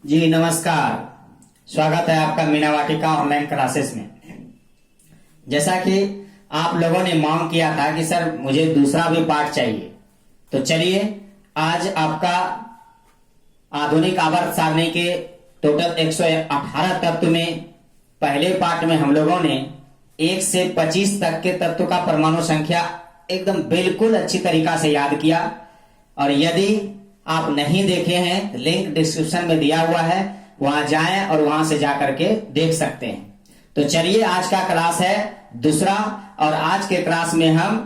जी नमस्कार। स्वागत है आपका मीना वाटिका ऑनलाइन क्लासेस में। जैसा कि आप लोगों ने मांग किया था कि सर मुझे दूसरा भी पार्ट चाहिए, तो चलिए आज आपका आधुनिक आवर्त सारणी के टोटल 118 तत्व में पहले पार्ट में हम लोगों ने 1 से 25 तक के तत्व का परमाणु संख्या एकदम बिल्कुल अच्छी तरीका से याद किया। और यदि आप नहीं देखे हैं तो लिंक डिस्क्रिप्शन में दिया हुआ है, वहां जाएं और वहां से जाकर के देख सकते हैं। तो चलिए आज का क्लास है दूसरा, और आज के क्लास में हम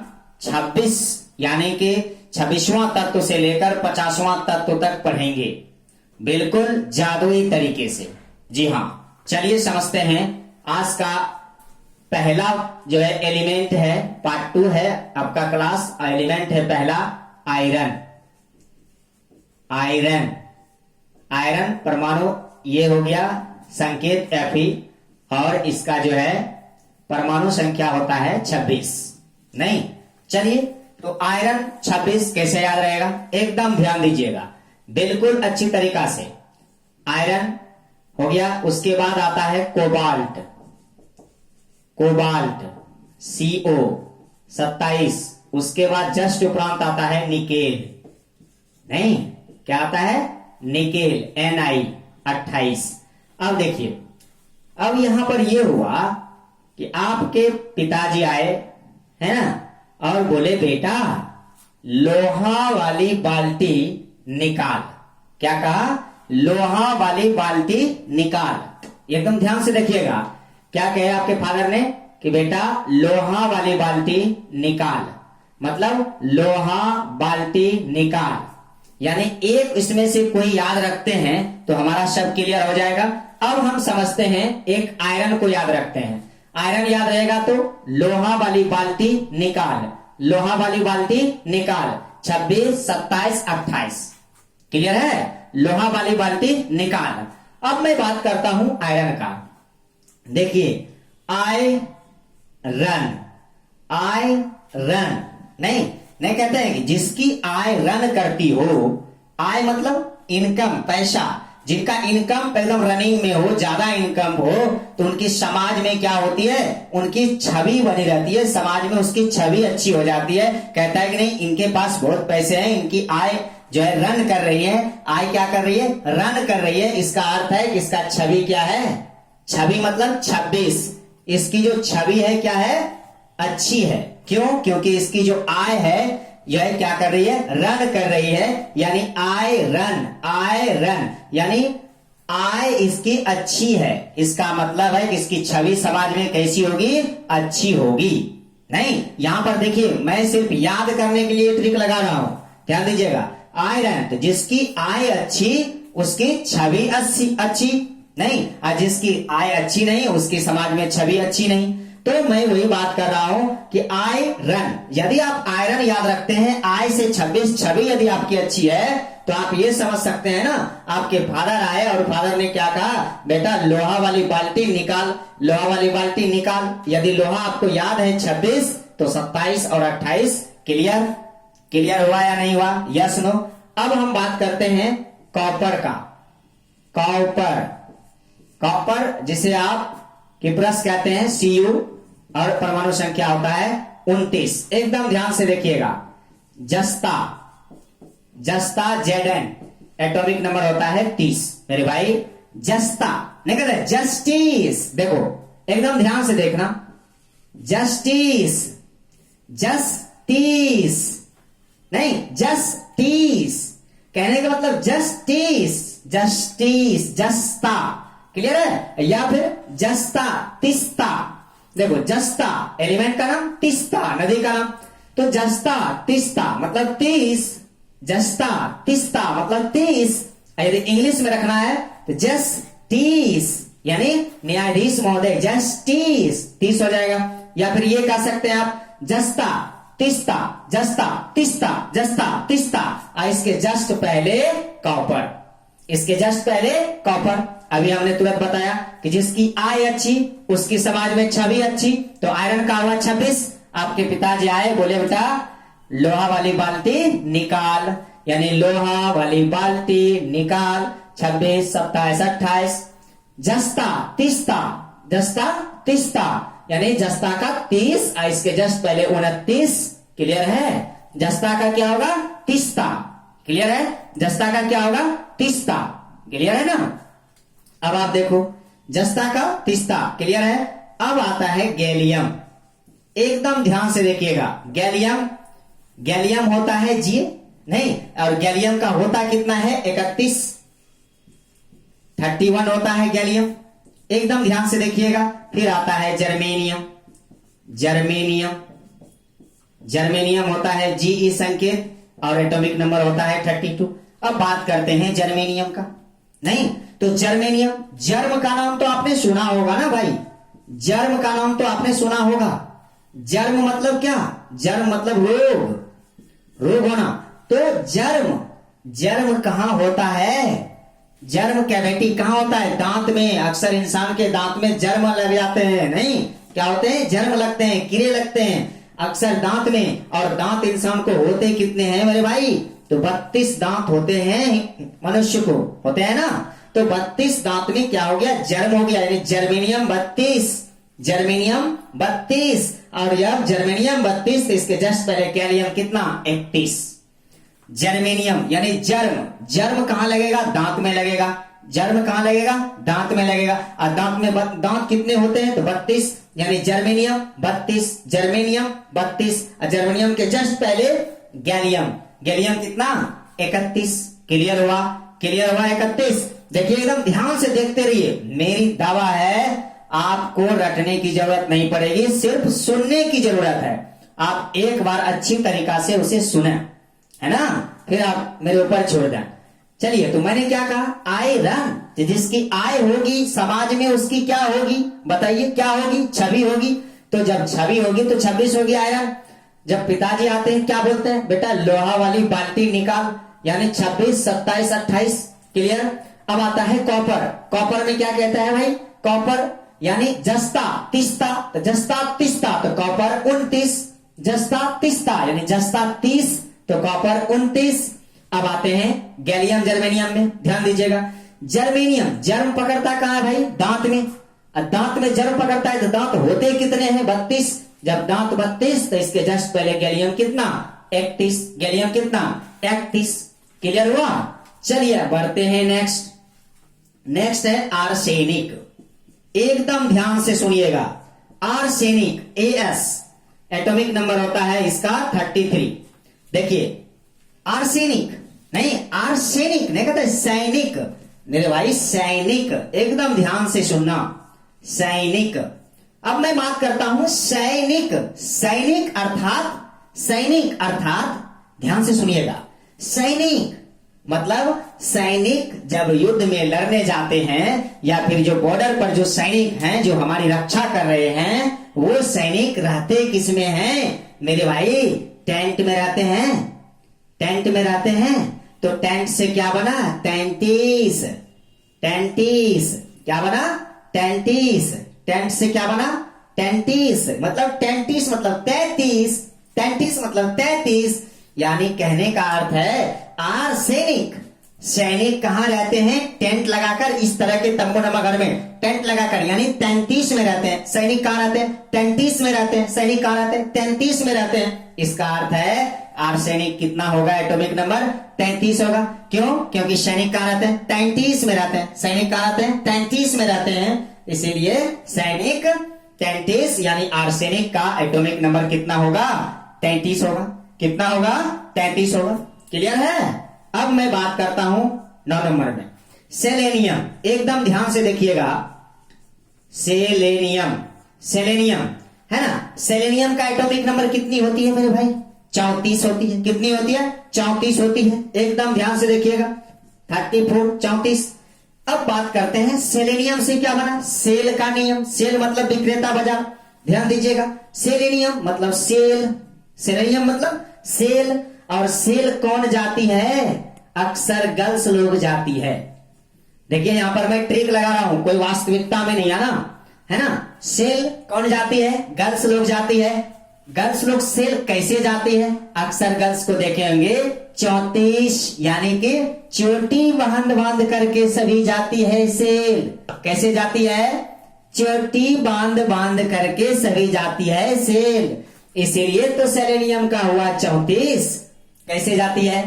26 यानी कि 26वां तत्व से लेकर 50वां तत्व तक पढ़ेंगे, बिल्कुल जादुई तरीके से। जी हाँ, चलिए समझते हैं। आज का पहला जो है एलिमेंट है, पार्ट 2 है आपका क्लास। एलिमेंट है पहला आयरन। आयरन आयरन परमाणु ये हो गया संकेत Fe, और इसका जो है परमाणु संख्या होता है 26। नहीं, चलिए तो आयरन 26 कैसे याद रहेगा, एकदम ध्यान दीजिएगा बिल्कुल अच्छी तरीका से। आयरन हो गया, उसके बाद आता है कोबाल्ट। Cobalt CO 27। उसके बाद जस्ट उपरांत आता है निकेल। नहीं, क्या आता है, निकेल Ni 28। अब देखिए, अब यहां पर यह हुआ कि आपके पिताजी आए है ना, और बोले बेटा लोहा वाली बाल्टी निकाल। क्या कहा, लोहा वाली बाल्टी निकाल। एकदम ध्यान से देखिएगा, क्या कहे आपके फादर ने कि बेटा लोहा वाली बाल्टी निकाल, मतलब लोहा बाल्टी निकाल। यानी एक इसमें से कोई याद रखते हैं तो हमारा शब्द क्लियर हो जाएगा। अब हम समझते हैं एक आयरन को याद रखते हैं। आयरन याद रहेगा तो लोहा वाली बाल्टी निकाल, लोहा वाली बाल्टी निकाल 26, 27, 28। क्लियर है, लोहा वाली बाल्टी निकाल। अब मैं बात करता हूं आयरन का। देखिए आयरन, आयरन नहीं कहते हैं कि जिसकी आय रन करती हो। आय मतलब इनकम, पैसा। जिनका इनकम एकदम रनिंग में हो, ज्यादा इनकम हो, तो उनकी समाज में क्या होती है, उनकी छवि बनी रहती है, समाज में उसकी छवि अच्छी हो जाती है। कहता है कि नहीं इनके पास बहुत पैसे हैं, इनकी आय जो है रन कर रही है। आय क्या कर रही है, रन कर रही है। इसका अर्थ है कि इसका छवि क्या है, छवि मतलब 26। इसकी जो छवि है क्या है, अच्छी है। क्यों, क्योंकि इसकी जो आय है यह क्या कर रही है, रन कर रही है। यानी आय रन, आय रन यानी आय इसकी अच्छी है। इसका मतलब है कि इसकी छवि समाज में कैसी होगी, अच्छी होगी। नहीं, यहां पर देखिए मैं सिर्फ याद करने के लिए ट्रिक लगा रहा हूं, ध्यान दीजिएगा। आय रन तो जिसकी आय अच्छी उसकी छवि अच्छी नहीं, और जिसकी आय अच्छी नहीं उसकी समाज में छवि अच्छी नहीं। तो मैं वही बात कर रहा हूं कि आयरन, यदि आप आयरन याद रखते हैं, आय से 26 छवि यदि आपकी अच्छी है, तो आप ये समझ सकते हैं ना, आपके फादर आए और फादर ने क्या कहा, बेटा लोहा वाली बाल्टी निकाल, लोहा वाली बाल्टी निकाल। यदि लोहा आपको याद है 26, तो 27 और 28 क्लियर, क्लियर हुआ या नहीं हुआ, यस नो। अब हम बात करते हैं कॉपर का। कॉपर, कॉपर जिसे आप किप्रस कहते हैं Cu, और परमाणु संख्या होता है 29। एकदम ध्यान से देखिएगा। जस्ता, जस्ता Zn एटॉमिक नंबर होता है 30। मेरे भाई जस्ता नहीं कहते, जस्टिस। देखो एकदम ध्यान से देखना, जस्टिस, जस्टिस नहीं, जस्टिस कहने का मतलब जस्टिस, जस्टिस, जस्ता। क्लियर है, या फिर जस्ता, तिस्ता। देखो जस्ता एलिमेंट का नाम, तिस्ता नदी का नाम। तो जस्ता तिस्ता मतलब 30, जस्ता तिस्ता मतलब 30। यदि इंग्लिश में रखना है तो जस्टिस यानी न्यायाधीश महोदय, जस्टिस 30 हो जाएगा। या फिर ये कह सकते हैं आप जस्ता तिस्ता, जस्ता तिस्ता, जस्ता तिस्ता। इसके जस्ट पहले कॉपर, इसके जस्ट पहले कॉपर। अभी हमने तुरंत बताया कि जिसकी आय अच्छी उसकी समाज में छवि अच्छी। तो आयरन का हुआ 26। आपके पिताजी आए, बोले बेटा लोहा वाली बाल्टी निकाल, यानी लोहा वाली बाल्टी निकाल 26, 27, 28। जस्ता तिस्ता, जस्ता तिस्ता यानी जस्ता का 30 और इसके जस्ट पहले 29। क्लियर है? जस्ता का क्या होगा? तिस्ता। क्लियर है? जस्ता का क्या होगा? तिस्ता। क्लियर है ना? अब आप देखो जस्ता का तिस्ता। क्लियर है? अब आता है गैलियम। एकदम ध्यान से देखिएगा। गैलियम, गैलियम होता है जी नहीं, और गैलियम का होता कितना है? 31, 31 होता है गैलियम। एकदम ध्यान से देखिएगा। फिर आता है जर्मेनियम। जर्मेनियम, जर्मेनियम होता है जीई संकेत और एटॉमिक नंबर होता है 32। अब बात करते हैं जर्मेनियम का। नहीं तो जर्मेनियम, जर्म का नाम तो आपने सुना होगा ना भाई, जर्म का नाम तो आपने सुना होगा। जर्म मतलब क्या? जर्म मतलब रोग, रोग होना। तो जर्म, जर्म कहां होता है? जर्म कैविटी कहां होता है? दांत में। अक्सर इंसान के दांत में जर्म लग जाते हैं। नहीं, क्या होते हैं? जर्म लगते हैं, कीड़े लगते हैं अक्सर दांत में। और दांत इंसान को होते कितने हैं मेरे भाई? तो 32 दांत होते हैं मनुष्य को, होते हैं ना। तो 32 दांत में क्या हो गया? जर्म हो गया, यानी जर्मेनियम 32। जर्मेनियम 32 और यह जर्मेनियम 32, इसके जस्ट पहले गैलियम कितना? 31। जर्मेनियम यानी जर्म, जर्म कहां लगेगा? दांत में लगेगा। जर्म कहां लगेगा? दांत में लगेगा। और दांत में दांत कितने होते हैं? तो 32, यानी जर्मेनियम 32, जर्मेनियम 32। और जर्मेनियम के जस्ट पहले गैलियम, गैलियम कितना? 31। क्लियर हुआ? क्लियर हुआ? 31। देखिए एकदम ध्यान से देखते रहिए। मेरी दावा है आपको रटने की जरूरत नहीं पड़ेगी, सिर्फ सुनने की जरूरत है। आप एक बार अच्छी तरीका से उसे सुने, है ना, फिर आप मेरे ऊपर छोड़ दें। चलिए, तो मैंने क्या कहा? आयरन, जिसकी आय होगी समाज में उसकी क्या होगी? बताइए क्या होगी? छवि होगी। तो जब छवि होगी तो 26 होगी आयरन। जब पिताजी आते हैं क्या बोलते हैं? बेटा लोहा वाली बाल्टी निकाल, यानी 26, 27, 28। क्लियर? अब आता है कॉपर। कॉपर में क्या कहता है भाई? कॉपर यानी जस्ता तिस्ता, तो जस्ता तिस्ता तो कॉपर 29। जस्ता तिस्ता यानी जस्ता 30 तो कॉपर 29। अब आते हैं गैलियम जर्मेनियम में, ध्यान दीजिएगा। जर्मेनियम जर्म पकड़ता कहां है भाई? दांत में। दांत में जर्म पकड़ता है तो दांत होते कितने हैं? 32। जब दांत 32 तो इसके जस्ट पहले गैलियम कितना? 31। गैलियम कितना? 31। क्लियर हुआ? चलिए बढ़ते हैं नेक्स्ट। नेक्स्ट है आर्सेनिक। एकदम ध्यान से सुनिएगा। आर्सेनिक AS एटॉमिक नंबर होता है इसका 33। देखिए आर्सेनिक नहीं, आर्सेनिक नहीं कहते, सैनिक मेरे भाई, सैनिक। एकदम ध्यान से सुनना, सैनिक। अब मैं बात करता हूं सैनिक। सैनिक अर्थात, सैनिक अर्थात ध्यान से सुनिएगा, सैनिक मतलब सैनिक जब युद्ध में लड़ने जाते हैं या फिर जो बॉर्डर पर जो सैनिक हैं जो हमारी रक्षा कर रहे हैं, वो सैनिक रहते किस में हैं मेरे भाई? टेंट में रहते हैं। टेंट में रहते हैं। तो टेंट से क्या बना? टेंटिस। टेंटिस क्या बना? टेंटिस। टेंट से क्या बना? टेंटिस। मतलब टेंटिस मतलब 33। टेंटिस मतलब 33। यानी कहने का अर्थ है आर्सेनिक। सैनिक कहां रहते हैं? टेंट लगाकर, इस तरह के तंबू नमा घर में टेंट लगाकर, यानी 33 में रहते हैं। सैनिक कहां रहते हैं? 33 में रहते हैं। सैनिक कहां रहते हैं? 33 में रहते हैं। इसका अर्थ है आर्सेनिक कितना होगा? एटॉमिक नंबर 33 होगा। क्यों? क्योंकि सैनिक कहां रहते हैं? 33 में रहते हैं। सैनिक कहां रहते हैं? 33 में रहते हैं। इसीलिए सैनिक 33 यानी आर्सेनिक का एटॉमिक नंबर कितना होगा? 33 होगा। कितना होगा? 33 होगा। क्लियर है? अब मैं बात करता हूं 9 नंबर में, सेलेनियम। एकदम ध्यान से देखिएगा। सेलेनियम, सेलेनियम है ना। सेलेनियम का एटॉमिक नंबर कितनी होती है मेरे भाई? 34 होती है। कितनी होती है? 34 होती है। एकदम ध्यान से देखिएगा। 34, 34। अब बात करते हैं सेलेनियम से क्या बना? सेल का नियम। सेल मतलब विक्रेता बाजार। ध्यान दीजिएगा। सेलेनियम मतलब सेल, सेलेनियम मतलब सेल। और सेल कौन जाती है? अक्सर गर्ल्स लोग जाती है। देखिए यहां पर मैं ट्रिक लगा रहा हूं, कोई वास्तविकता में नहीं है ना, है ना। सेल कौन जाती है? गर्ल्स लोग जाती है। गर्ल्स लोग सेल कैसे जाती है? अक्सर गर्ल्स को देखे होंगे 34 यानी कि चोटी बांध बांध करके सभी जाती है सेल। कैसे जाती है? चोटी बांध बांध करके सभी जाती है सेल। इसीलिए तो सेलेनियम का हुआ 34। कैसे जाती है?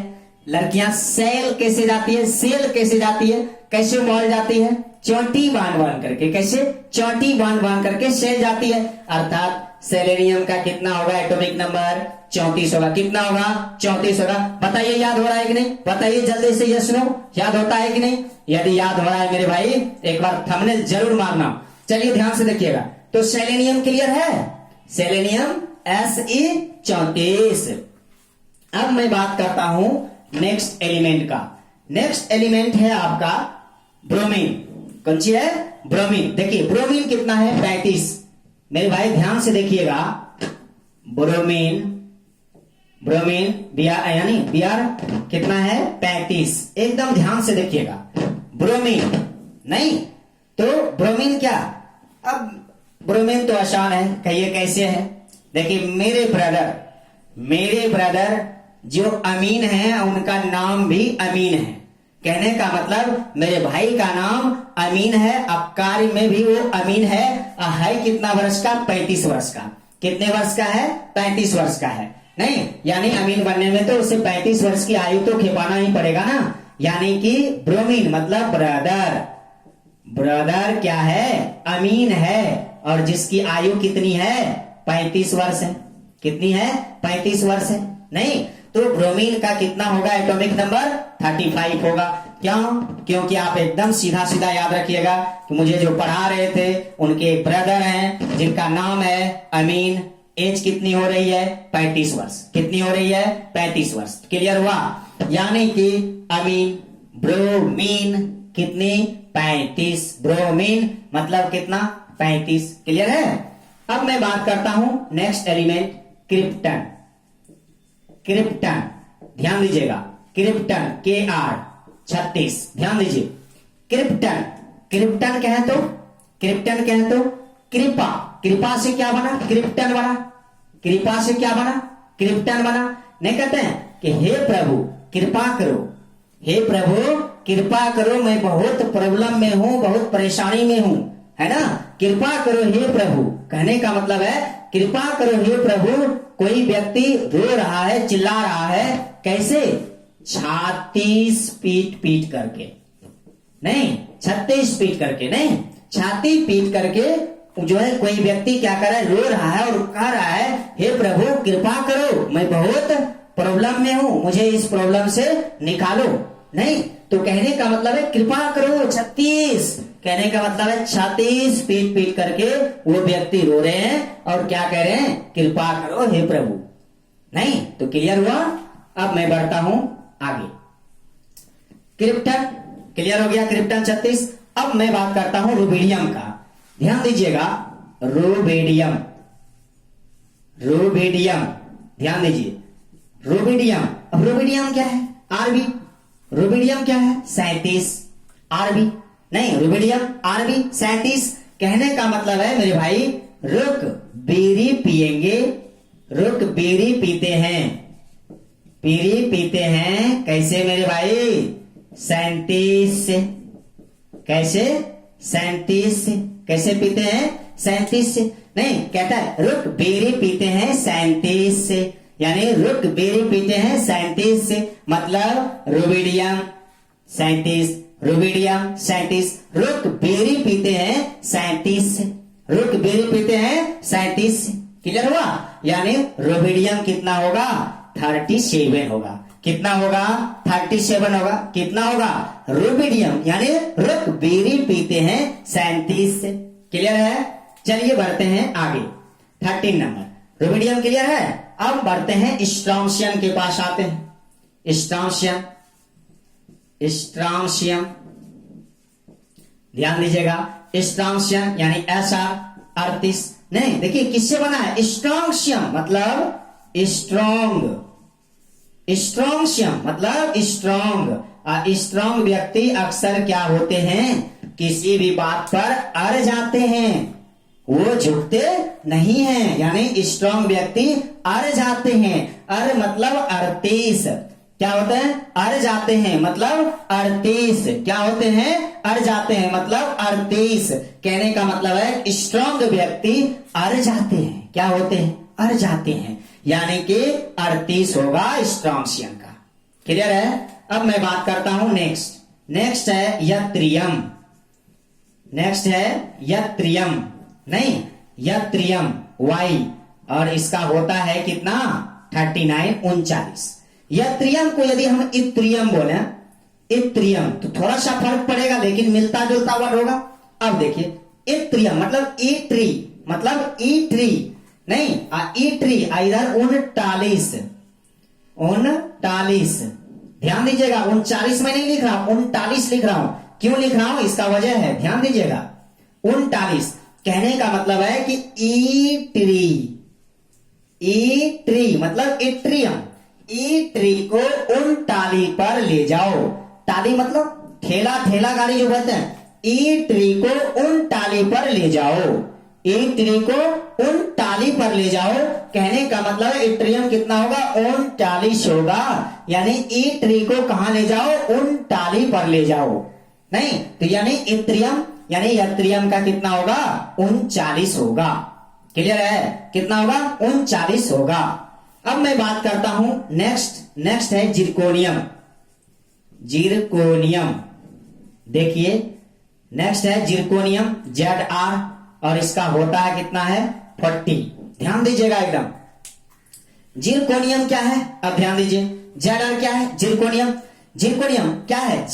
लड़कियां सेल कैसे जाती है? सेल कैसे जाती है? कैसे मॉल जाती है? चोटी बांध बांध करके। कैसे? चोटी बांध बांध करके सेल जाती है। अर्थात सेलेनियम का कितना होगा एटॉमिक नंबर? 34 होगा। कितना होगा? 34 होगा। बताइए याद हो रहा है कि नहीं? बताइए जल्दी से, यस नो, याद होता है कि नहीं? यदि याद हो रहा है मेरे भाई एक बार थंबनेल जरूर मारना। चलिए ध्यान से देखिएगा। तो सेलेनियम क्लियर है? Selenium Se34। अब मैं बात करता हूं नेक्स्ट एलिमेंट का। नेक्स्ट एलिमेंट है आपका ब्रोमीन। कौन सी है? ब्रोमीन। देखिए ब्रोमीन कितना है? 35। मेरे भाई ध्यान से देखिएगा। ब्रोमीन, ब्रोमीन यानी Br कितना है? 35। एकदम ध्यान से देखिएगा। ब्रोमीन नहीं तो ब्रोमीन क्या? अब ब्रोमीन तो आसान है। कहिए कैसे है? देखिए मेरे ब्रदर जो अमीन है उनका नाम भी अमीन है। कहने का मतलब मेरे भाई का नाम अमीन है। अब कार्य में भी वो अमीन है। कितना वर्ष का? 35 वर्ष का। कितने वर्ष का है? 35 वर्ष का है। नहीं यानी अमीन बनने में तो उसे 35 वर्ष की आयु तो खेपाना ही पड़ेगा ना। यानी कि ब्रोमीन मतलब ब्रदर। ब्रदर क्या है? अमीन है। और जिसकी आयु कितनी है? 35 वर्ष है। कितनी है? 35 वर्ष है। नहीं तो ब्रोमीन का कितना होगा एटॉमिक नंबर? 35 होगा। क्यों? क्योंकि आप एकदम सीधा सीधा याद रखिएगा कि मुझे जो पढ़ा रहे थे उनके ब्रदर हैं जिनका नाम है अमीन। एज कितनी हो रही है? 35 वर्ष। कितनी हो रही है? 35 वर्ष। क्लियर हुआ? यानी कि अमीन ब्रोमीन कितनी? 35। ब्रोमीन मतलब कितना? 35। क्लियर है? अब मैं बात करता हूं नेक्स्ट एलिमेंट क्रिप्टन। क्रिप्टन ध्यान दीजिएगा। Krypton Kr 36। ध्यान दीजिए। क्रिप्टन, क्रिप्टन कहे तो, क्रिप्टन कहे तो कृपा। कृपा से क्या बना? क्रिप्टन बना। कृपा से क्या बना? क्रिप्टन बना। नहीं कहते हैं कि हे प्रभु कृपा करो, हे प्रभु कृपा करो, मैं बहुत प्रॉब्लम में हूं, बहुत परेशानी में हूं, है ना? कृपा करो हे प्रभु। कहने का मतलब है कृपा करो हे प्रभु। कोई व्यक्ति रो रहा है, चिल्ला रहा है। कैसे? छाती पीट पीट करके। नहीं 36 पीट करके नहीं, छाती पीट करके जो है कोई व्यक्ति क्या कर रहा है? रो रहा है और कह रहा है हे प्रभु कृपा करो, मैं बहुत प्रॉब्लम में हूं, मुझे इस प्रॉब्लम से निकालो। नहीं तो कहने का मतलब है कृपा करो 36। कहने का मतलब है 36 पीट पीट करके वो व्यक्ति रो रहे हैं और क्या कह रहे हैं? कृपा करो हे प्रभु। नहीं तो क्लियर हुआ? अब मैं बढ़ता हूं आगे। क्रिप्टन क्लियर हो गया। क्रिप्टन 36। अब मैं बात करता हूं रुबिडियम का। ध्यान दीजिएगा। रुबिडियम, रुबिडियम ध्यान दीजिए। रुबिडियम, अब रुबिडियम क्या है? आरबी। रुबिडियम क्या है? 37। आरबी नहीं, रुबिडियम आरबी 37। कहने का मतलब है मेरे भाई रुक बीड़ी पिएंगे, रुक बीड़ी पीते हैं, बीड़ी पीते हैं। कैसे मेरे भाई? 37 से। कैसे? 37 से। कैसे पीते हैं? 37 से। नहीं कहता है रुक बीड़ी पीते हैं 37 से, यानी रुक बीड़ी पीते हैं 37 से। मतलब रुबिडियम 37, रुबिडियम 37। रुक बीड़ी पीते हैं 37 से, रुक बीड़ी पीते हैं 37 से। क्लियर हुआ? यानी रुबिडियम कितना होगा? 37 होगा। कितना होगा? 37 होगा। कितना होगा? रुबिडियम यानी रुक बीड़ी पीते हैं 37 से। क्लियर है? चलिए बढ़ते हैं आगे। 13 नंबर रुबिडियम क्लियर है। अब बढ़ते हैं स्ट्रोंशियम के पास आते हैं। स्ट्रोंशियम, स्ट्रोंशियम ध्यान दीजिएगा। स्ट्रोंशियम यानी Sr 38। नहीं देखिए किससे बना है? स्ट्रोंशियम मतलब स्ट्रॉन्ग, स्ट्रोंशियम मतलब स्ट्रॉन्ग। स्ट्रॉन्ग व्यक्ति अक्सर क्या होते हैं? किसी भी बात पर अड़ जाते हैं। वो झुकते नहीं हैं, यानी स्ट्रांग व्यक्ति अड़ जाते हैं। अड़ मतलब 38, क्या होते हैं? अड़ जाते हैं मतलब 38, क्या होते हैं? अड़ जाते हैं मतलब 38। कहने का मतलब है स्ट्रांग व्यक्ति अड़ जाते हैं, क्या होते हैं? अड़ जाते हैं, यानी कि 38 होगा स्ट्रांशियन का। क्लियर है? अब मैं बात करता हूं नेक्स्ट है यत्रियम। नेक्स्ट है यत्रियम, नहीं यत्रियम वाई, और इसका होता है कितना? 39, 39। यत्रियम को यदि हम इत्रियम बोले, इत्रियम, तो थोड़ा सा फर्क पड़ेगा लेकिन मिलता जुलता वर्ड होगा। अब देखिए इत्रियम मतलब ई ट्री, मतलब ई ट्री, नहीं ई ट्री इधर 39, 39, ध्यान दीजिएगा 39 में नहीं लिख रहा हूं, 39 लिख रहा हूं। क्यों लिख रहा हूं? इसका वजह है, ध्यान दीजिएगा। 39 कहने का मतलब है कि ई ट्री मतलब इट्रियम, ई ट्री को उन टाली पर ले जाओ। टाली मतलब ठेला गाड़ी जो कहते हैं, ई ट्री को उन टाली पर ले जाओ, ई ट्री को उन टाली पर ले जाओ। कहने का मतलब है इट्रियम कितना होगा? 39 होगा, यानी ई ट्री को कहां ले जाओ? उन टाली पर ले जाओ, नहीं तो यानी इत्रियम यानी यत्रियम का कितना होगा? 39 होगा। क्लियर है? कितना होगा? 39 होगा। अब मैं बात करता हूं नेक्स्ट है जिरकोनियम। जिरकोनियम देखिए, नेक्स्ट है जिरकोनियम ZR, और इसका होता है कितना है? 40। ध्यान दीजिएगा एकदम। जिरकोनियम क्या है? अब ध्यान दीजिए, ZR क्या है? जिरकोनियम क्या है?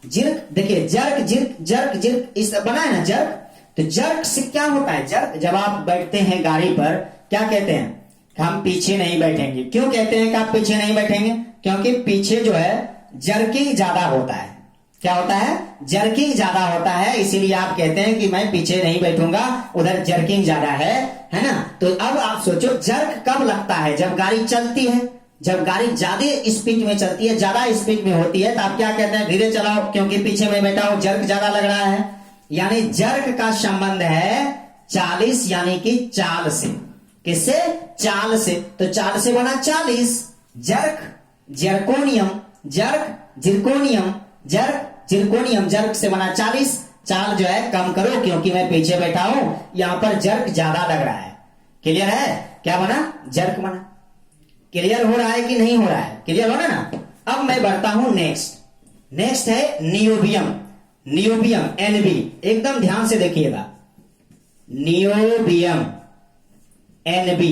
जिर्क देखिए, जर्क इस बना है ना जर्क, तो जर्क से क्या होता है? जर्क जब आप बैठते हैं गाड़ी पर, क्या कहते हैं? हम पीछे नहीं बैठेंगे। क्यों कहते हैं कि आप पीछे नहीं बैठेंगे? क्योंकि पीछे जो है जर्किंग ज्यादा होता है। क्या होता है? जर्किंग ज्यादा होता है, इसीलिए आप कहते हैं कि मैं पीछे नहीं बैठूंगा, उधर जर्किंग ज्यादा है ना? तो अब आप सोचो जर्क कब लगता है? जब गाड़ी चलती है, जब गाड़ी ज्यादा स्पीड में चलती है, ज्यादा स्पीड में होती है, तो आप क्या कहते हैं? धीरे चलाओ, क्योंकि पीछे में बैठा हो, जर्क ज्यादा लग रहा है। यानी जर्क का संबंध है 40 यानी कि चाल से। किससे? चाल से। तो चाल से बना 40। जर्क जिरकोनियम जर्क से बना 40। चाल जो है कम करो, क्योंकि मैं पीछे बैठा हूं, यहां पर जर्क ज्यादा लग रहा है। क्लियर है? क्या बना? जर्क बना। क्लियर हो रहा है कि नहीं हो रहा है? क्लियर हो रहा है ना? अब मैं बढ़ता हूं नेक्स्ट है नियोबियम NB, एकदम ध्यान से देखिएगा। नियोबियम NB,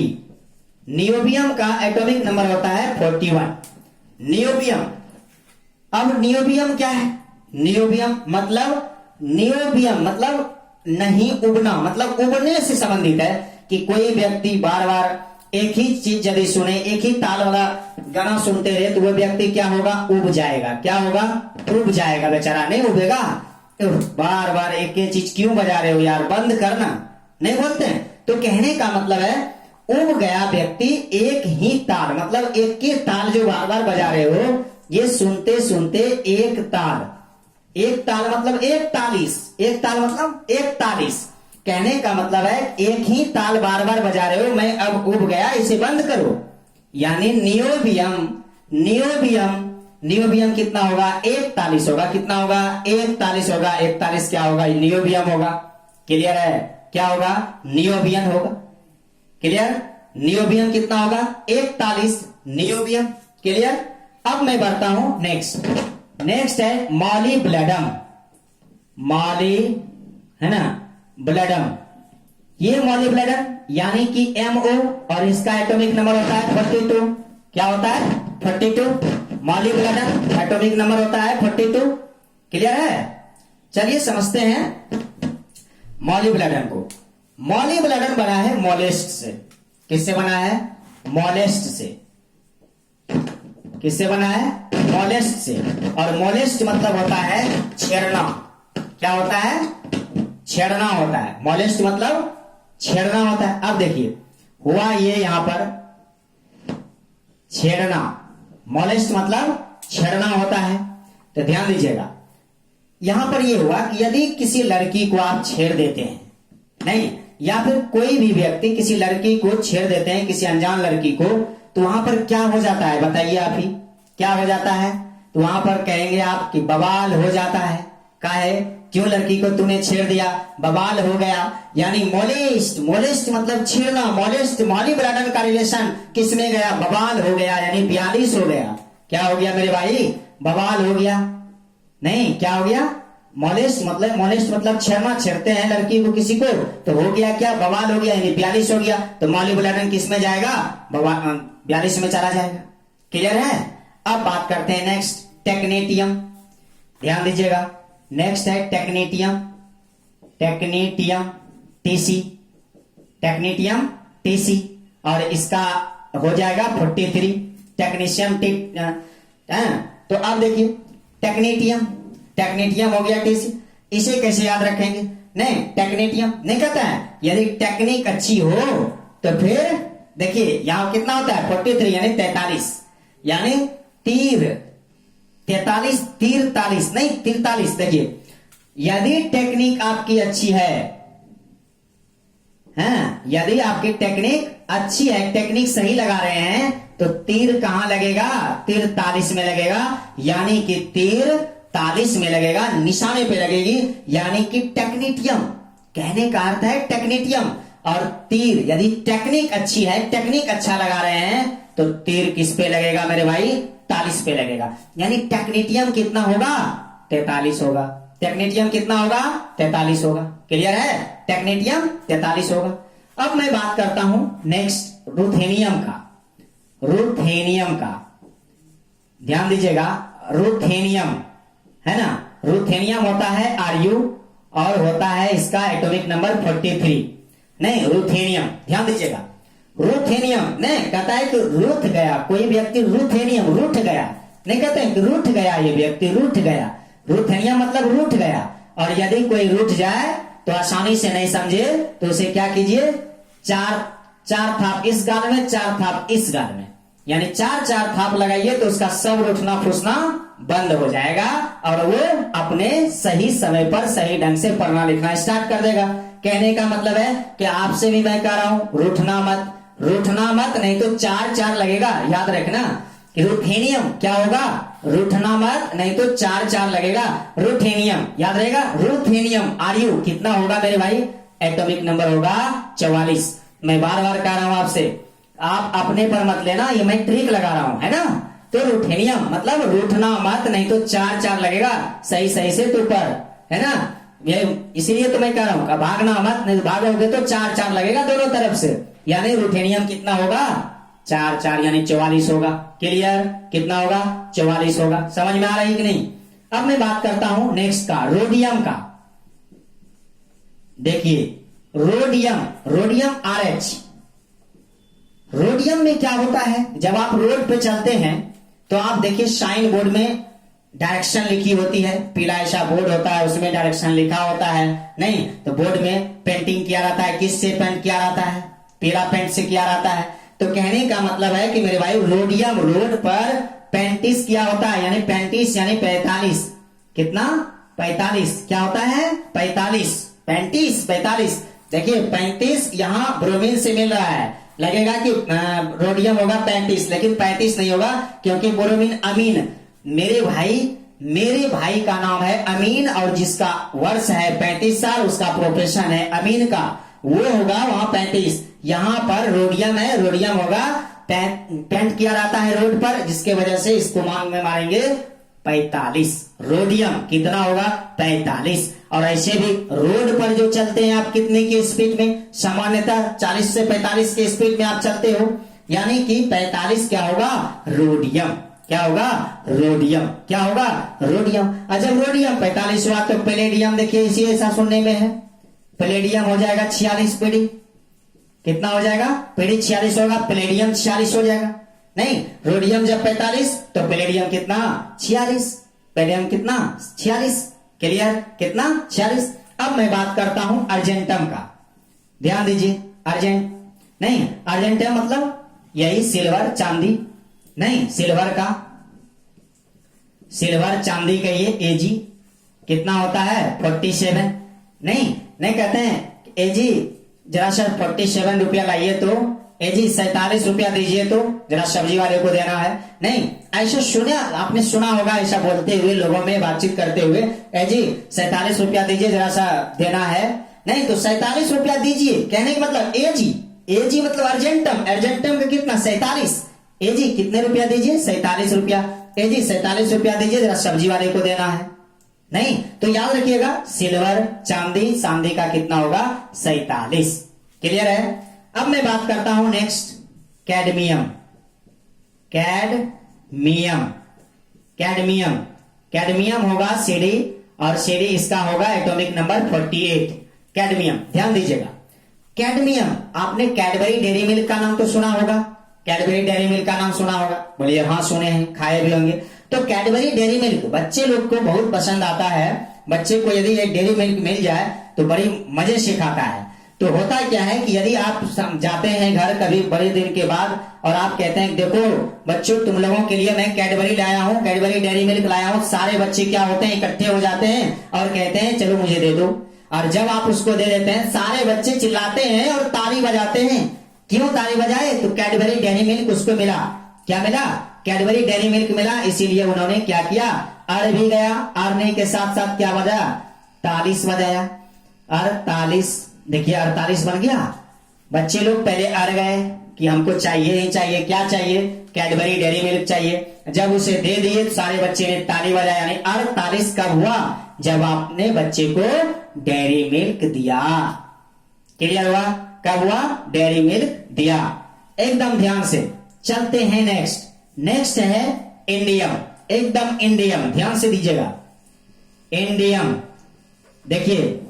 नियोबियम का एटॉमिक नंबर होता है 41। नियोबियम, अब नियोबियम क्या है? नियोबियम मतलब नहीं उगना, मतलब उगने से संबंधित है कि कोई व्यक्ति बार बार एक ही चीज यदि सुने, एक ही ताल वाला गाना सुनते रहे, तो वो व्यक्ति क्या होगा? उब जाएगा। क्या होगा? उब जाएगा। बेचारा नहीं उबेगा, बार बार एक ही चीज क्यों बजा रहे हो यार, बंद करना, नहीं बोलते हैं। तो कहने का मतलब है उब गया व्यक्ति एक ही ताल, मतलब एक ही ताल जो बार बार बजा रहे हो, ये सुनते सुनते एक ताल मतलब 41। कहने का मतलब है एक ही ताल बार बार बजा रहे हो, मैं अब उब गया, इसे बंद करो। यानी नियोबियम कितना होगा? 41 होगा। कितना होगा? 41 होगा। 41 क्या होगा? नियोबियम होगा। क्लियर है? क्या होगा? नियोबियम होगा। क्लियर? नियोबियम कितना होगा? 41 नियोबियम। क्लियर? अब मैं बढ़ता हूं नेक्स्ट है मॉलिब्लेडम है ना, ब्लेडम। ये मॉलिब्लेडम यानी कि MO, और इसका एटॉमिक नंबर होता है 42। क्या होता है? 42। मॉलिब्लेडम एटॉमिक नंबर होता है 42। क्लियर है? चलिए समझते हैं मॉलिब्लेडम को। मॉलिब्लेडम बना है मोलेस्ट से। किससे बना है? मोलेस्ट से। किससे बना है? मोलेस्ट से। और मोलेस्ट मतलब होता है छेड़ना। क्या होता है? छेड़ना होता है। मोलेस्ट मतलब छेड़ना होता है। अब देखिए हुआ ये यहां पर छेड़ना, मोलेस्ट मतलब छेड़ना होता है। तो ध्यान दीजिएगा, यहां पर ये हुआ कि यदि किसी लड़की को आप छेड़ देते हैं, नहीं या फिर कोई भी व्यक्ति किसी लड़की को छेड़ देते हैं, किसी अनजान लड़की को, तो वहां पर क्या हो जाता है बताइए आप ही, क्या हो जाता है? तो वहां पर कहेंगे आप कि बवाल हो जाता है। काहे? क्यों लड़की को तूने छेड़ दिया, बवाल हो गया। यानी मोलेस्ट, मोलेस्ट मतलब छेड़ना, मोलेस्ट मॉली ब्राडन का रिलेशन किस में गया? बवाल हो गया, यानी 42 हो गया। क्या हो गया मेरे भाई? बवाल हो गया। नहीं, क्या हो गया? मोलेस्ट मतलब छेड़ना, छेड़ते हैं लड़की को किसी को, तो हो गया क्या? बवाल हो गया, यानी 42 हो गया। तो मॉली ब्राडन किस में जाएगा? 42 में चला जाएगा। क्लियर है? अब बात करते हैं नेक्स्ट, टेक्नेटियम। ध्यान दीजिएगा, नेक्स्ट है technetium, technetium TC, technetium TC, और इसका हो जाएगा 43 टेक्नीशियम टी। तो अब देखिए टेक्नेटियम, टेक्नेटियम हो गया टीसी। इसे कैसे याद रखेंगे? नहीं, टेक्नेटियम नहीं कहता है, यदि टेक्निक अच्छी हो तो फिर देखिए यहां कितना होता है 43 यानी 43, यानी तीर 43, तीर 43 नहीं 43। देखिए यदि टेक्निक आपकी अच्छी है, यदि आपकी टेक्निक अच्छी है, टेक्निक सही लगा रहे हैं, तो तीर कहां लगेगा? तीर 43 में लगेगा, यानी कि तीर 43 में लगेगा, निशाने पे लगेगी, यानी कि टेक्नेटियम। कहने का अर्थ है टेक्नेटियम। और तीर यदि टेक्निक अच्छी है, टेक्निक अच्छा लगा रहे हैं, तो तीर किस पे लगेगा मेरे भाई? 43 पे लगेगा। यानी टेक्नेटियम कितना होगा? 43 होगा। टेक्नेटियम कितना होगा? 43 होगा। क्लियर है? टेक्नेटियम 43 होगा। अब मैं बात करता हूं नेक्स्ट रुथेनियम का, रुथेनियम का। ध्यान दीजिएगा, रुथेनियम है ना, रुथेनियम होता है Ru और होता है इसका एटॉमिक नंबर 43। नहीं, रुथेनियम, ध्यान दीजिएगा, रुथेनियम नहीं कहता है कि रूठ गया कोई व्यक्ति, रुथेनियम रूठ गया नहीं कहते हैं कि रूठ गया ये व्यक्ति, रूठ गया। रुथेनियम मतलब रूठ गया। और यदि कोई रूठ जाए तो आसानी से नहीं समझे तो उसे क्या कीजिए? चार थाप इस गाल में, 4 थाप इस गाल में, यानी 4 थाप लगाइए तो उसका सब रूठना फूसना बंद हो जाएगा और वो अपने सही समय पर सही ढंग से पढ़ना लिखना स्टार्ट कर देगा। कहने का मतलब है कि आपसे भी मैं कह रहा हूं रूठना मत, रूठना मत, नहीं तो 4 लगेगा। याद रखना कि रुथेनियम क्या होगा? रूठना मत, नहीं तो 4 लगेगा। रुथेनियम याद रहेगा, रुथेनियम Ru कितना होगा मेरे भाई? एटॉमिक नंबर होगा 44। मैं बार बार कह रहा हूं आपसे, आप अपने पर मत लेना, ये मैं ट्रिक लगा रहा हूं, है ना। तो रुथेनियम मतलब रूठना मत, नहीं तो 4 लगेगा सही सही से तो पर, है ना। ये इसीलिए तो मैं कह रहा हूं भागना मत, नहीं तो भागोगे तो 4 लगेगा दोनों तरफ से। यानी रुथेनियम कितना होगा? 4 यानी 44 होगा। क्लियर? कितना होगा? 44 होगा। समझ में आ रही कि नहीं? अब मैं बात करता हूं नेक्स्ट का, रोडियम का। देखिए रोडियम, रोडियम RH। रोडियम में क्या होता है? जब आप रोड पे चलते हैं तो आप देखिए साइन बोर्ड में डायरेक्शन लिखी होती है, पीला ऐसा बोर्ड होता है, उसमें डायरेक्शन लिखा होता है। नहीं तो बोर्ड में पेंटिंग किया रहता है, किससे पेंट किया रहता है? पीला पेंट से किया रहता है। तो कहने का मतलब है कि मेरे भाई रोडियम रोड पर 35 किया होता है, यानी 35 यानी 45। कितना? 45 क्या होता है? 45, 45। देखिए 35 यहां ब्रोमीन से मिल रहा है, लगेगा कि रोडियम होगा 35, लेकिन 35 नहीं होगा क्योंकि ब्रोमीन अमीन। मेरे भाई का नाम है अमीन और जिसका वर्ष है 35 साल, उसका प्रोफेशन है अमीन का, वो होगा वहां 35। यहां पर रोडियम है, रोडियम होगा पेंट किया रहता है रोड पर, जिसके वजह से इसको मान में मारेंगे 45। रोडियम कितना होगा? 45। और ऐसे भी रोड पर जो चलते हैं आप कितने की स्पीड में? सामान्यतः 40 से 45 के स्पीड में आप चलते हो, यानी कि 45 क्या होगा? रोडियम। क्या होगा? रोडियम। क्या होगा? रोडियम। जब रोडियम 45 हुआ तो पैलेडियम, देखिए इसी ऐसा सुनने में है, पैलेडियम हो जाएगा 46 पीढ़ी। कितना हो जाएगा? पीढ़ी 46 होगा, पैलेडियम 46 हो जाएगा। नहीं, रोडियम जब 45 तो पैलेडियम कितना? 46। पैलेडियम कितना? 46। क्लियर? कितना? 46। अब मैं बात करता हूं अर्जेंटम का। ध्यान दीजिए, अर्जेंटम मतलब यही सिल्वर चांदी, नहीं सिल्वर का, सिल्वर चांदी का ये Ag कितना होता है? 47। नहीं कहते हैं Ag जरा सर 47 रुपया लाइए तो ए जी 47 रुपया दीजिए तो जरा सब्जी वाले को देना है। नहीं, ऐसा सुने, आपने सुना होगा ऐसा बोलते हुए लोगों में बातचीत करते हुए, ए जी 47 रुपया दीजिए जरा सा देना है। नहीं तो 47 रुपया दीजिए कहने का मतलब ए जी मतलब अर्जेंटम, अर्जेंटम का कितना 47। ए जी कितने रुपया दीजिए 47 रुपया। ए जी 47 रुपया दीजिए जरा सब्जी वाले को देना है। नहीं तो याद रखिएगा सिल्वर चांदी, चांदी का कितना होगा 47। क्लियर है। अब मैं बात करता हूं next cadmium. Cadmium, cadmium, cadmium होगा सीडी और सीडी इसका होगा एटॉमिक नंबर 48। कैडमियम ध्यान दीजिएगा। कैडमियम, आपने कैडबरी डेयरी मिल्क का नाम तो सुना होगा, कैडबरी डेयरी मिल्क का नाम सुना होगा, बोलिए हाँ सुने हैं, खाए भी होंगे। तो कैडबरी डेयरी मिल्क बच्चे लोग को बहुत पसंद आता है। बच्चे को यदि एक डेयरी मिल्क मिल जाए तो बड़ी मजे से खाता है। तो होता क्या है कि यदि आप जाते हैं घर कभी बड़े दिन के बाद और आप कहते हैं देखो बच्चों तुम लोगों के लिए मैं कैडबरी लाया हूं, कैडबरी डेयरी मिल्क लाया हूं, सारे बच्चे क्या होते हैं इकट्ठे हो जाते हैं और कहते हैं चलो मुझे दे दो। और जब आप उसको दे देते हैं सारे बच्चे चिल्लाते हैं और ताली बजाते हैं। क्यों ताली बजाए? तो कैडबरी डेयरी मिल्क उसको मिला। क्या मिला? कैडबरी डेयरी मिल्क मिला, इसीलिए उन्होंने क्या किया, अड़ भी गया, अड़ने के साथ साथ क्या बजा, 48 बजाया। 48, देखिए 48 बन गया। बच्चे लोग पहले अड़ गए कि हमको चाहिए ही चाहिए, क्या चाहिए, कैडबरी डेयरी मिल्क चाहिए। जब उसे दे दिए तो सारे बच्चे ने ताली बजाया। यानी 48 कब हुआ? जब आपने बच्चे को डेयरी मिल्क दिया। क्लियर हुआ? कब हुआ? डेयरी मिल्क दिया। एकदम ध्यान से चलते हैं नेक्स्ट। नेक्स्ट है इंडियम, एकदम इंडियम, ध्यान से दीजिएगा। इंडियम, देखिए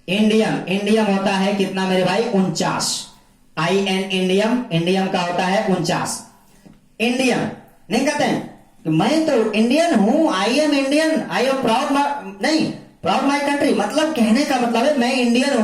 इंडियम, इंडियम होता है कितना मेरे भाई 49। IN इंडियम, इंडियम का होता है 49। इंडियम नहीं कहते हैं कि मैं तो इंडियन हूं, I am Indian, I am proud, नहीं प्राउड माई कंट्री, मतलब कहने का मतलब है मैं इंडियन हूं।